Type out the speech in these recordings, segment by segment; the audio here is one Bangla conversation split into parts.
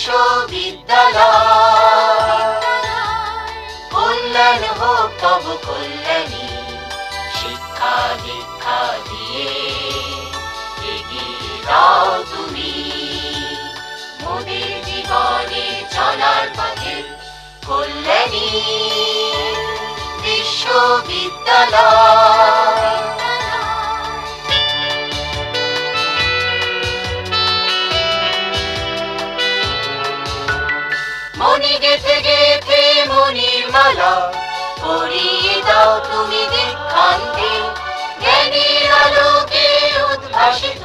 বিশ্ববিদ্যালয়। কল্যাণ হোক তব কল্যাণী, শিক্ষা দীক্ষা দিয়ে এগিয়ে দাও তুমি মোদের জীবনে চলার পথে কল্যাণী বিশ্ববিদ্যালয়। মনি গেথে গেথে মনির মালা পরিয়ে দাও তুমি দীক্ষান্তে, জ্ঞানের আলোকে উদ্ভাসিত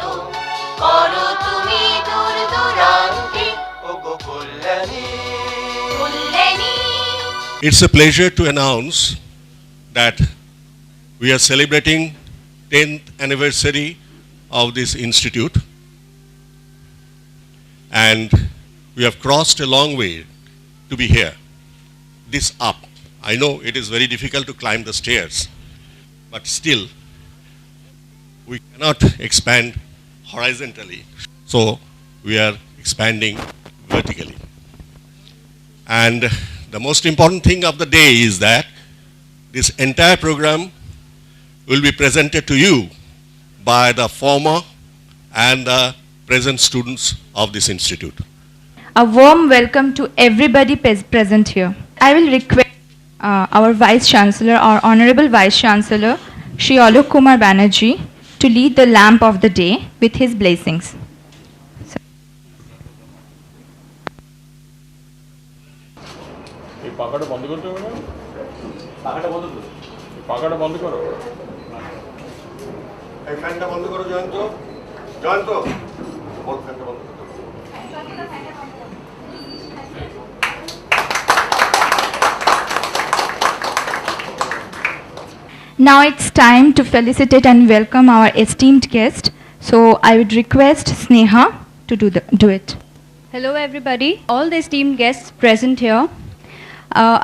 করো তুমি দূর দূরান্তে ওগো Kalyani Kalyani. It's a pleasure to announce that we are celebrating 10th anniversary of this institute, and we have crossed a long way to be here. This up, I know it is very difficult to climb the stairs, but still we cannot expand horizontally, so we are expanding vertically. And the most important thing of the day is that this entire program will be presented to you by the former and the present students of this institute. A warm welcome to everybody present here. I will request our Vice Chancellor, our Honorable Vice Chancellor, Shri Alok Kumar Banerjee, to lead the lamp of the day with his blessings. পাখাটা বন্ধ করতে হবে না, পাখাটা বন্ধ করো, পাখাটা বন্ধ করো, এই ফ্যানটা বন্ধ করো জয়ন্ত, জয়ন্ত বল ফ্যানটা বন্ধ করো। Now it's time to felicitate and welcome our esteemed guest. So I would request Sneha to do it. Hello everybody, all the esteemed guests present here.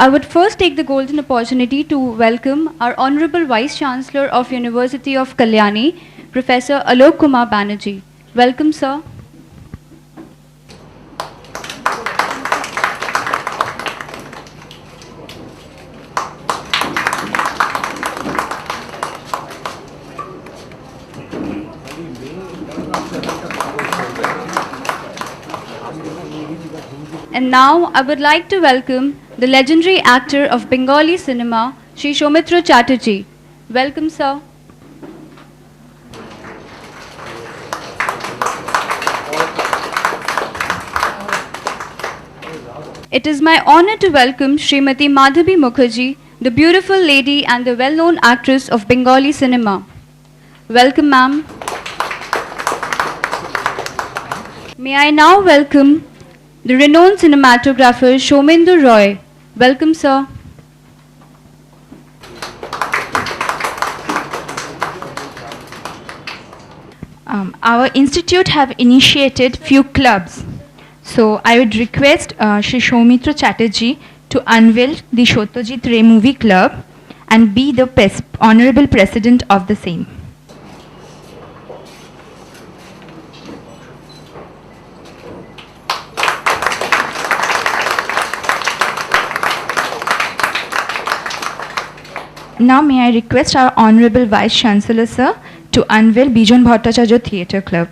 I would first take the golden opportunity to welcome our Honorable Vice Chancellor of University of Kalyani, Professor Alok Kumar Banerjee. Welcome, sir. And now I would like to welcome the legendary actor of Bengali cinema, Shri Soumitra Chatterjee. Welcome, sir. It is my honor to welcome Srimati Madhabi Mukherjee, the beautiful lady and the well-known actress of Bengali cinema. Welcome, ma'am. May I now welcome the renowned cinematographer Shomendu Roy. Welcome, sir. Our institute have initiated few clubs. So I would request Shri Soumitra Chatterjee to unveil the Satyajit Ray Movie Club and be the honorable president of the same. Now may I request our Honorable Vice Chancellor, sir, to unveil Bijon Bhattacharya Theatre Club.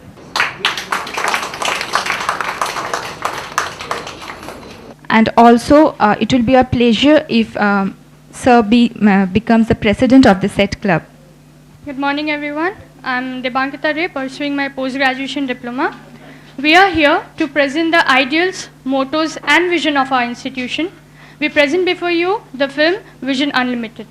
And also, it will be a pleasure if Sir becomes the president of the said club. Good morning, everyone. I'm Debankita Ray, pursuing my post-graduation diploma. We are here to present the ideals, mottos, and vision of our institution. We present before you the film Vision Unlimited.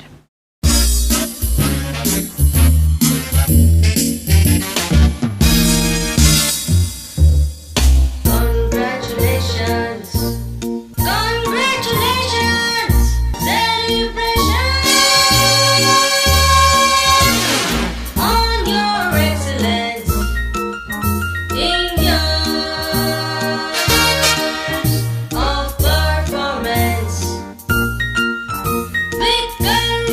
Victory!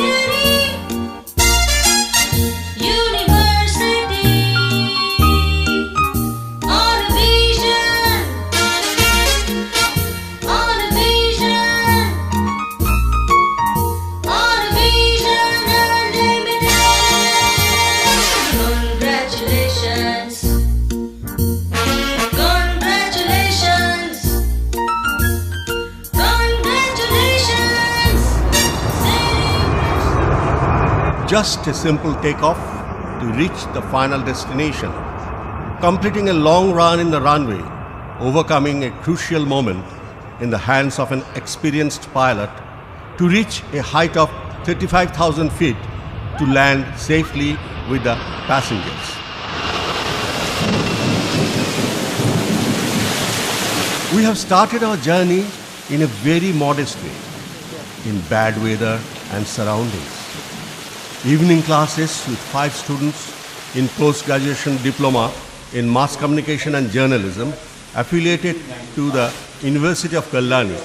just a simple takeoff to reach the final destination, completing a long run in the runway, overcoming a crucial moment in the hands of an experienced pilot to reach a height of 35,000 feet to land safely with the passengers. We have started our journey in a very modest way, in bad weather and surroundings. Evening classes with 5 students in post-graduation diploma in mass communication and journalism affiliated to the University of Kalyani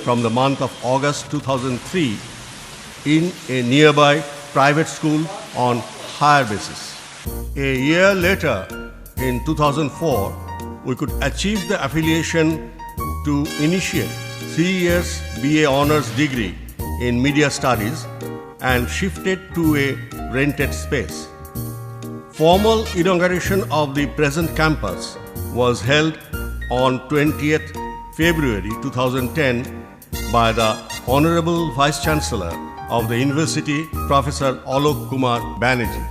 from the month of August 2003 in a nearby private school on hire basis. A year later, in 2004, we could achieve the affiliation to initiate 3 years BA Honours degree in Media Studies and shifted to a rented space. Formal inauguration of the present campus was held on 20th February 2010 by the Honorable Vice Chancellor of the University, Professor Alok Kumar Banerjee.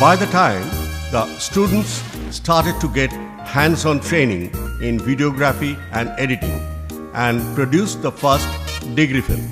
By the time the students started to get hands-on training in videography and editing and produced the first degree film.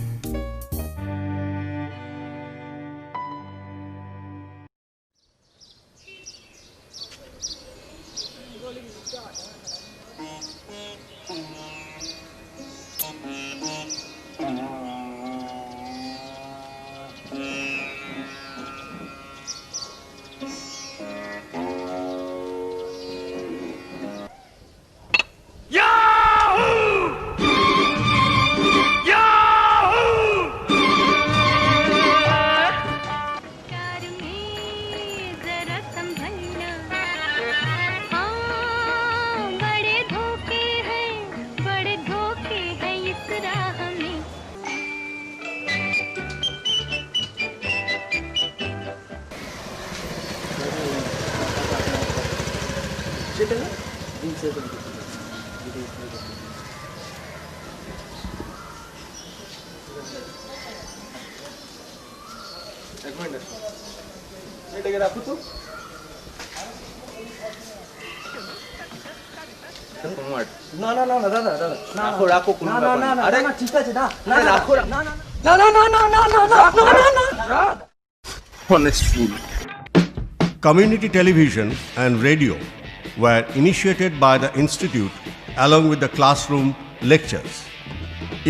Community television and radio were initiated by the Institute along with the classroom lectures.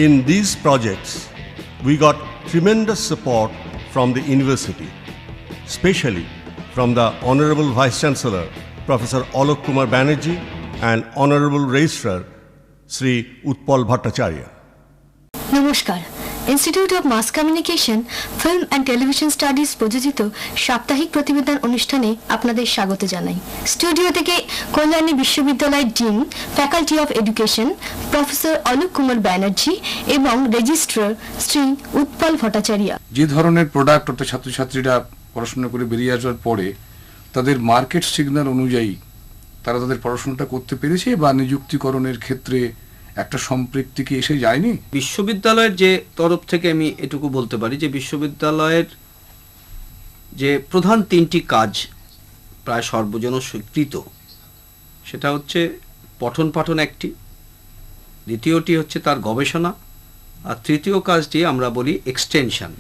In these projects, we got tremendous support from the university, especially from the Honorable Vice Chancellor, Professor Alok Kumar Banerjee, and Honorable Registrar, Sri Utpal Bhattacharya. নমস্কার, institute of mass communication film and television studies প্রযোজিত সাপ্তাহিক প্রতিবেদন অনুষ্ঠানে আপনাদের স্বাগত জানাই। স্টুডিও থেকে কল্যাণী বিশ্ববিদ্যালয়ের dean, faculty of education professor Alok Kumar Banerjee এবং রেজিস্ট্রার শ্রী উৎপল ভট্টাচার্য। যে ধরনের প্রোডাক্ট অর্থাৎ ছাত্রছাত্রীরা পড়াশোনা করে বেরিয়ে আসার পরে তাদের মার্কেট সিগন্যাল অনুযায়ী তারা তাদের পড়াশোনাটা করতে পেরেছে বা নিযুক্তিকরণের ক্ষেত্রে একটা সম্পৃক্তি কি এসে যায়নি? বিশ্ববিদ্যালয়ের যে তরফ থেকে আমি এটুকু বলতে পারি যে বিশ্ববিদ্যালয়ের যে প্রধান 3টি কাজ প্রায় সর্বজন স্বীকৃত, সেটা হচ্ছে পঠন পাঠন একটি, দ্বিতীয়টি হচ্ছে তার গবেষণা, আর তৃতীয় কাজটি আমরা বলি এক্সটেনশন।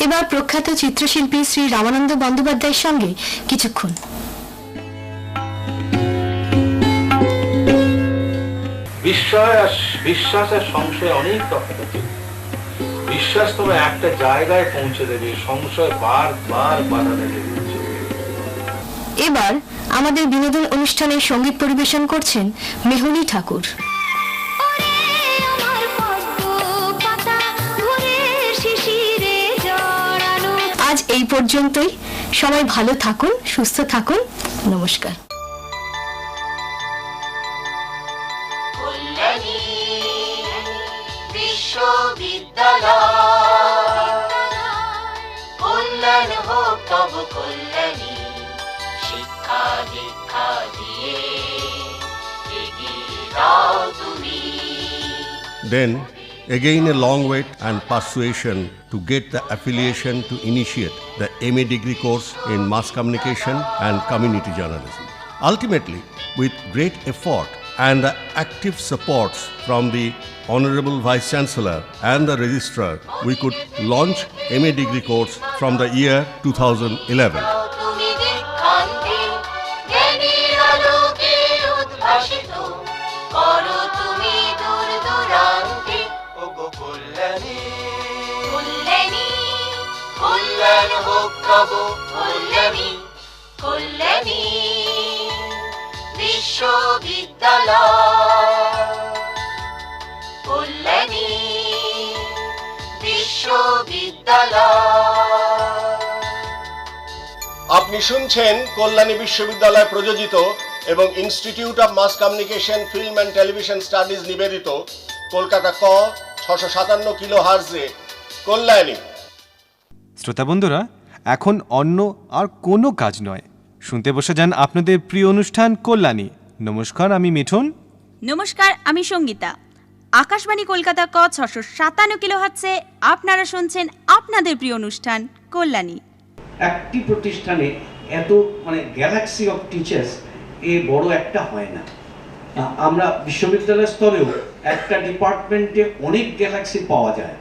এবার প্রখ্যাত চিত্রশিল্পী শ্রী রামানন্দ বন্দ্যোপাধ্যায়ের সঙ্গে কিছুক্ষণ। বিশ্বাস আর সংশয় অনেক তফাৎ। বিশ্বাস তোমার একটা জায়গায় পৌঁছে দেবে, সংশয় বারবার বাধা দেবে। এবার আমাদের বিনোদন অনুষ্ঠানে সঙ্গীত পরিবেশন করছেন মেহুলি ঠাকুর। আজ এই পর্যন্তই। সবাই ভালো থাকুন, সুস্থ থাকুন। নমস্কার। কল্যাণী বিশ্ববিদ্যালয়, কল্যাণ হোক তব কল্যাণী, শিক্ষা দীক্ষা দিয়ে এগিয়ে দাও তুমি। Then, again a long wait and persuasion to get the affiliation to initiate the MA degree course in mass communication and community journalism. Ultimately, with great effort and the active supports from the Honorable Vice Chancellor and the Registrar, we could launch MA degree course from the year 2011. তুমি দীক্ষান্তে জ্ঞানের আলোকে উদ্ভাসিত করো তুমি দূর দূরান্তে। ওগো কল্যাণী কল্যাণী, কল্যাণ হোক তব কল্যাণী, কল্যাণী বিশ্ববিদ্যালয়, কল্যাণী বিশ্ববিদ্যালয়। আপনি শুনছেন কল্যাণী বিশ্ববিদ্যালয় প্রযোজিত এবং institute of mass communication film and television studies নিবেদিত কলকাতা ক 657 কিলো হার্জে কল্যাণী। শ্রোতা বন্ধুরা, এখন অন্য আর কোনো কাজ নয়, শুনতে বসে যান আপনাদের প্রিয় অনুষ্ঠান কল্যাণী। নমস্কার, আমি মিঠুন। নমস্কার, আমি সঙ্গীতা। আকাশবাণী কলকাতা ক 657 কিলো হার্টজে আপনারা শুনছেন আপনাদের প্রিয় অনুষ্ঠান কল্যাণী। একটি প্রতিষ্ঠানে এত গ্যালাক্সি অফ টিচার্স এ বড় একটা হয় না। আমরা বিশ্ববিদ্যালয় স্তরেও একটা ডিপার্টমেন্টে অনেক গ্যালাক্সি পাওয়া যায়,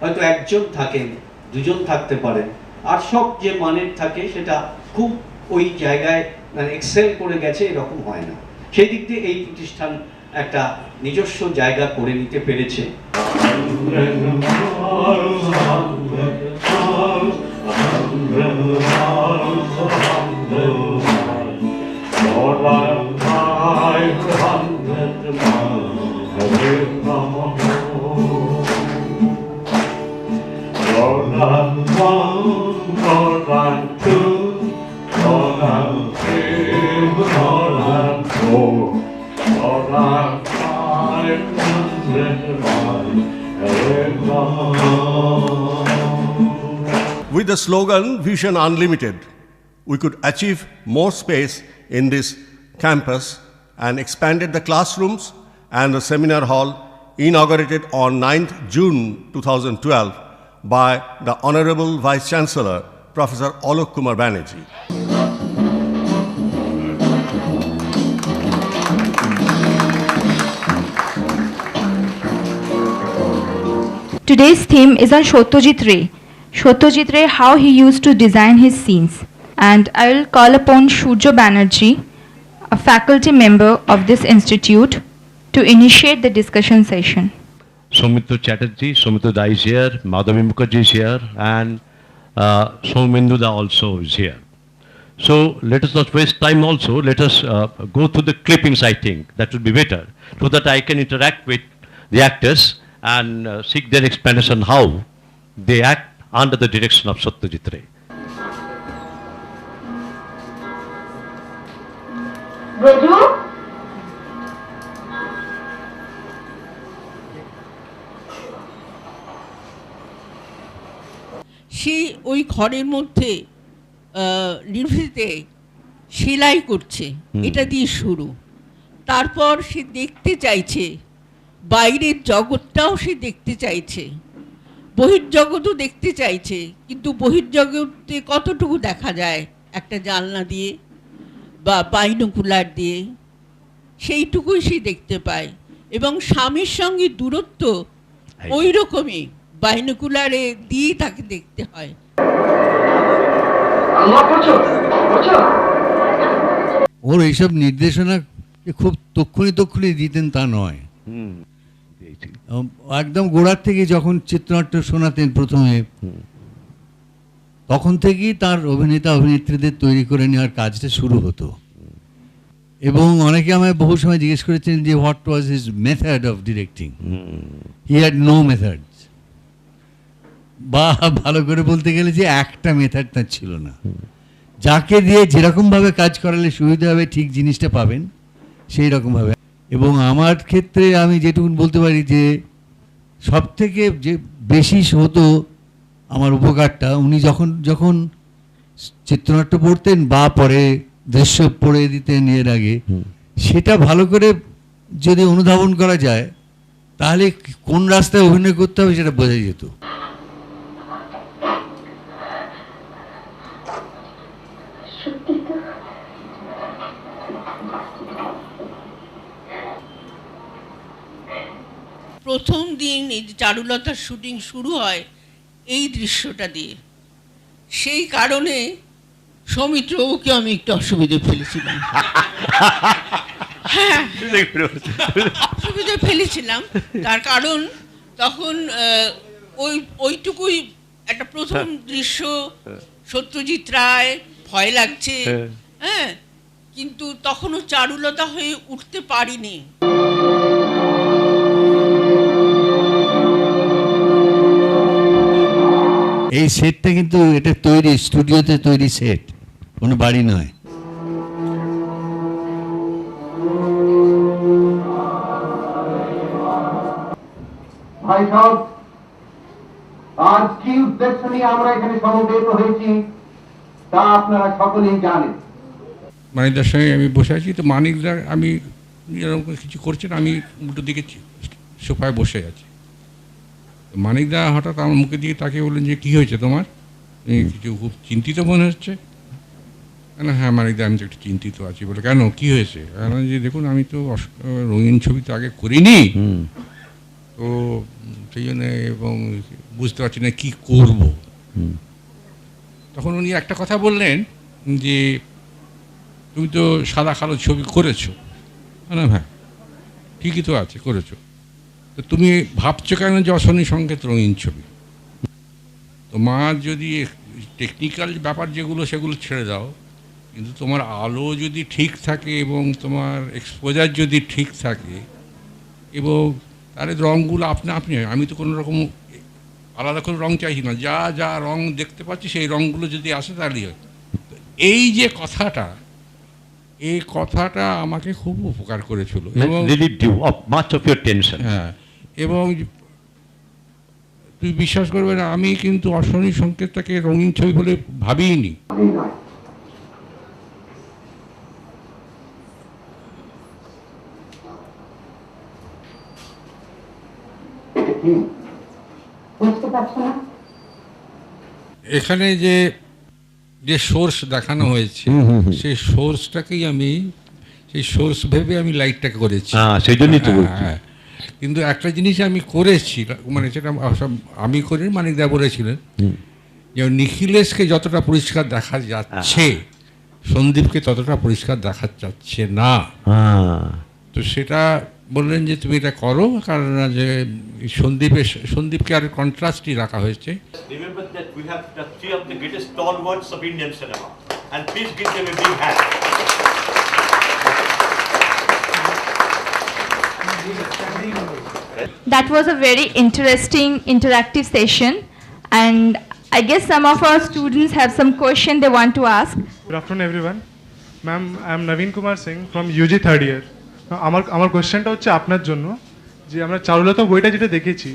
হয়তো একজন থাকেন, দুজন থাকতে পারেন, আর সব যে মানের থাকে সেটা খুব ওই জায়গায় এক্সেল করে গেছে এরকম হয় না। সেই দিক দিয়ে এই প্রতিষ্ঠান একটা নিজস্ব জায়গা করে নিতে পেরেছে। With the slogan Vision Unlimited, we could achieve more space in this campus and expanded the classrooms and the seminar hall inaugurated on 9th June 2012 by the Honorable Vice Chancellor, Professor Alok Kumar Banerjee. Today's theme is on Satyajit Ray. Satyajit Ray, how he used to design his scenes. And I will call upon Shurjo Banerjee, a faculty member of this institute, to initiate the discussion session. Soumitra Chatterjee, Soumitra Da is here, Madhavi Mukherjee is here, and Soumendu Da also is here. So let us not waste time also, let us go through the clippings, I think, that would be better, so that I can interact with the actors and seek their explanation how they act under the direction of Satyajit Ray. সে ওই ঘরের মধ্যে নিভৃতে সেলাই করছে, এটা দিয়ে শুরু। তারপর সে দেখতে চাইছে বাইরের জগৎটাও সে দেখতে চাইছে, বহির্জগৎও দেখতে চাইছে, কিন্তু বহির্জগতে কতটুকু দেখা যায় একটা জানলা দিয়ে বা বাইনোকুলার দিয়ে, সেইটুকুই সে দেখতে পায়। এবং স্বামীর সঙ্গে দূরত্ব ওই রকমই বাইনোকুলারে দিয়ে তাকে দেখতে হয়। ওর এইসব নির্দেশনা খুব তক্ষণি দিতেন তা নয়, একদম গোড়ার থেকে যখন চিত্রনাট্য শোনাতেন প্রথমে, তখন থেকেই তার অভিনেতা অভিনেত্রীদের তৈরি করে নেওয়ার কাজটা শুরু হতো। এবং অনেকে আমায় বহু সময় জিজ্ঞেস করেছেন যে what was his method of directing. He had no methods, বা ভালো করে বলতে গেলে যে একটা মেথড তার ছিল না। যাকে দিয়ে যেরকমভাবে কাজ করালে সুবিধা হবে, ঠিক জিনিসটা পাবেন সেই রকমভাবে। এবং আমার ক্ষেত্রে আমি যেটুকু বলতে পারি যে সব থেকে যে বেশি হতো আমার উপকারটা, উনি যখন যখন চিত্রনাট্য পড়তেন বা পরে দৃশ্য পড়ে দিতেন এর আগে, সেটা ভালো করে যদি অনুধাবন করা যায় তাহলে কোন রাস্তায় অভিনয় করতে হবে সেটা বোঝা যেত। প্রথম দিন এই যে চারুলতার শুটিং শুরু হয় এই দৃশ্যটা দিয়ে, সেই কারণে সৌমিত্রকে আমি একটু অসুবিধে ফেলেছিলাম। হ্যাঁ, অসুবিধে ফেলেছিলাম, তার কারণ তখন ওইটুকুই একটা প্রথম দৃশ্য, সত্যজিৎ রায়, ভয় লাগছে, হ্যাঁ, কিন্তু তখনও চারুলতা হয়ে উঠতে পারিনি। এই সেটটা কিন্তু এটা তৈরি স্টুডিওতে তৈরি সেট, কোনো বাড়ি নয়। ভাই সাহেব, আজ কি উদ্দেশ্য নিয়ে আমরা এখানে সমবেত হয়েছি তা আপনারা সকলেই জানেন। মানিকদার সঙ্গে আমি বসে আছি, তো মানিকদার আমি এরকম কিছু করছেন, আমি উল্টো দিকে সোফায় বসে আছি। মানিকদা হঠাৎ আমার মুখে দিয়ে তাকে বললেন যে কী হয়েছে তোমার, কিছু খুব চিন্তিত মনে হচ্ছে। হ্যাঁ মানিকদা, আমি তো একটু চিন্তিত আছি। বলে কেন, কী হয়েছে? যে দেখুন আমি তো রঙিন ছবি তো আগে করিনি, তো সেই জন্য, এবং বুঝতে পারছি না কী করব। তখন উনি একটা কথা বললেন যে তুমি তো সাদা কালো ছবি করেছো। না হ্যাঁ ঠিকই তো আছে, করেছো, তো তুমি ভাবছো কেন যে অশনি সংকেত রঙিন ছবি? তোমার যদি টেকনিক্যাল ব্যাপার যেগুলো সেগুলো ছেড়ে দাও, কিন্তু তোমার আলো যদি ঠিক থাকে এবং তোমার এক্সপোজার যদি ঠিক থাকে, এবং তাহলে রঙগুলো আপনি আমি তো কোনো রকম আলাদা করে রঙ চাইছি না, যা যা রঙ দেখতে পাচ্ছি সেই রঙগুলো যদি আসে তাহলেই হয়। এই যে কথাটা, এই কথাটা আমাকে খুব উপকার করেছিল এবং হ্যাঁ, এবং তুই বিশ্বাস করবে না, আমি কিন্তু অশনি সংকেতটাকে রঙিন ছবি বলে ভাবিনি। এখানে যে যে সোর্স দেখানো হয়েছে সেই সোর্সটাকেই আমি, সেই সোর্স ভেবে আমি লাইটটাকে করেছি, সেই জন্যই তো বলছি। হ্যাঁ, কিন্তু একটা জিনিস আমি করেছি, মানে সেটা আমি করি, মানিকদা বলেছিলেন যে নিখিলেশকে যতটা পরিষ্কার দেখা যাচ্ছে সন্দীপকে ততটা পরিষ্কার দেখা যাচ্ছে না। তো সেটা বললেন যে তুমি এটা করো, কারণ যে সন্দীপকে আর কন্ট্রাস্টই রাখা হয়েছে। Remember that we have the three of the greatest stalwarts of Indian cinema, and please give them a big hand. That was a very interesting interactive session, and I guess some of our students have some question they want to ask. Good afternoon everyone. Ma'am, I am Naveen Kumar Singh from UG third year. আমার কোয়েশ্চেনটা হচ্ছে আপনার জন্য, যে আমরা চারুলতা বইটা যেটা দেখেছি,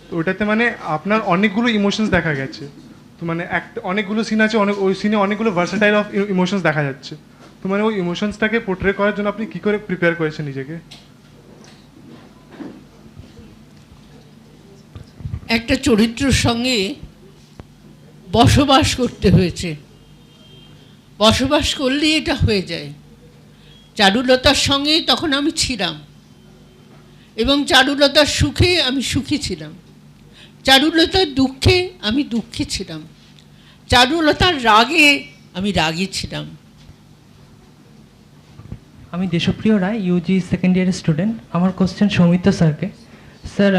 তো ওইটাতে মানে আপনার অনেকগুলো ইমোশনস দেখা গেছে, তো মানে অনেকগুলো সিন আছে, ওই সিনে অনেকগুলো ভার্সেটাইল অফ ইমোশনস দেখা যাচ্ছে, তো মানে ওই ইমোশনসটাকে পোর্ট্রে করার জন্য আপনি কী করে প্রিপেয়ার করেছেন নিজেকে? একটা চরিত্রের সঙ্গে বসবাস করতে হয়েছে, বসবাস করলেই এটা হয়ে যায়। চারুলতার সঙ্গে তখন আমি ছিলাম, এবং চারুলতার সুখে আমি সুখী ছিলাম, চারুলতার দুঃখে আমি দুঃখী ছিলাম, চারুলতার রাগে আমি রাগী ছিলাম। আমি দেশপ্রিয় রায়, ইউজি সেকেন্ড ইয়ারের স্টুডেন্ট। আমার কোশ্চেন সৌমিত্র স্যারকে। স্যার,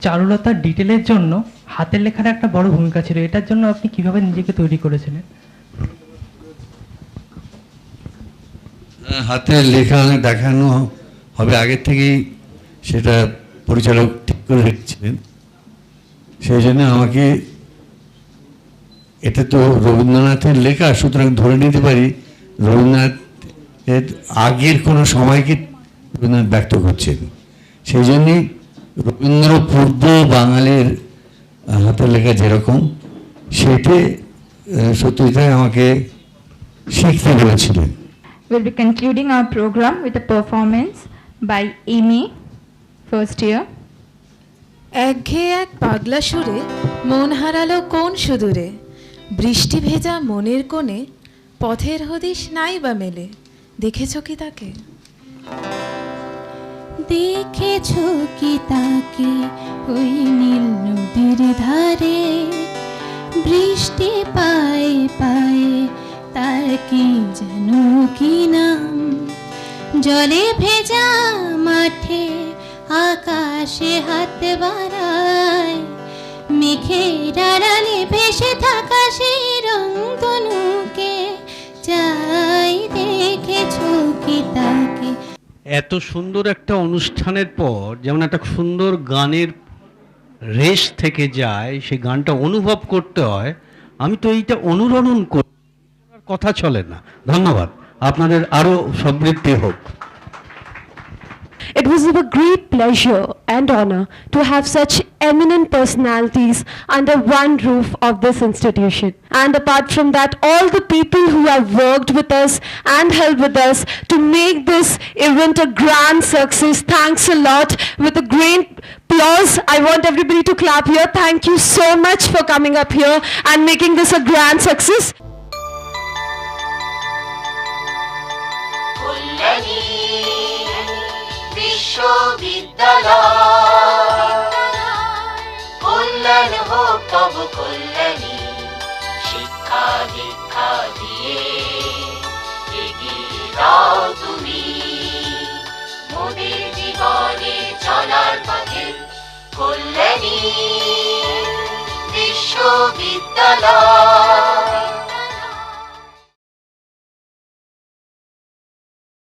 চারুলতার ডিটেলের জন্য হাতের লেখার একটা বড় ভূমিকা ছিল, এটার জন্য আপনি কিভাবে নিজেকে তৈরি করেছিলেন? হাতের লেখা দেখানো হবে আগের থেকেই, সেটা পরিচালক ঠিক করে রেখেছিলেন। সেই জন্য আমাকে, এটা তো রবীন্দ্রনাথের লেখা, সুতরাং ধরে নিতে পারি রবীন্দ্রনাথের আগের কোনো সময়কে রবীন্দ্রনাথ ব্যক্ত করছেন। সেই জন্যই রবীন্দ্র পূর্ব বাঙালির হাতের লেখা যেরকম, সেটি সত্যজিৎ আমাকে শিখতে বলেছিলেন। We'll be concluding our program with a performance by Amy, first year. একঘেয়ে এক পাগলা সুরে মন হারালো কোন সুদূরে, বৃষ্টি ভেজা মনের কোণে পথের হদিশ নাই বা মেলে, দেখেছ কি তাকে? দেখেছো কি তাকে ওই নীল নদীর ধারে, বৃষ্টি পায়ে পায়ে তার কি যেন কি নাম, জলে ভেজা মাঠে আকাশে হাত বাড়ায়, মেঘের আড়ালে ভেসে থাকা সেই রংধনুকে চাই, দেখেছো কি তাকে। এত সুন্দর একটা অনুষ্ঠানের পর যেমন একটা সুন্দর গানের রেশ থেকে যায়, সেই গানটা অনুভব করতে হয়, আমি তো এইটা অনুরণন করি, কথা চলে না। ধন্যবাদ, আপনাদের আরো সমৃদ্ধি হোক। It was a great pleasure and honor to have such eminent personalities under one roof of this institution. And apart from that, all the people who have worked with us and helped with us to make this event a grand success. Thanks a lot. With a great applause, I want everybody to clap here. Thank you so much for coming up here and making this a grand success. কল্যাণ হোক তব কল্যাণী, শিক্ষা দীক্ষা দিয়ে এগিয়ে দাও তুমি মোদের জীবনে চলার পথে। কল্যাণী বিশ্ববিদ্যালয়।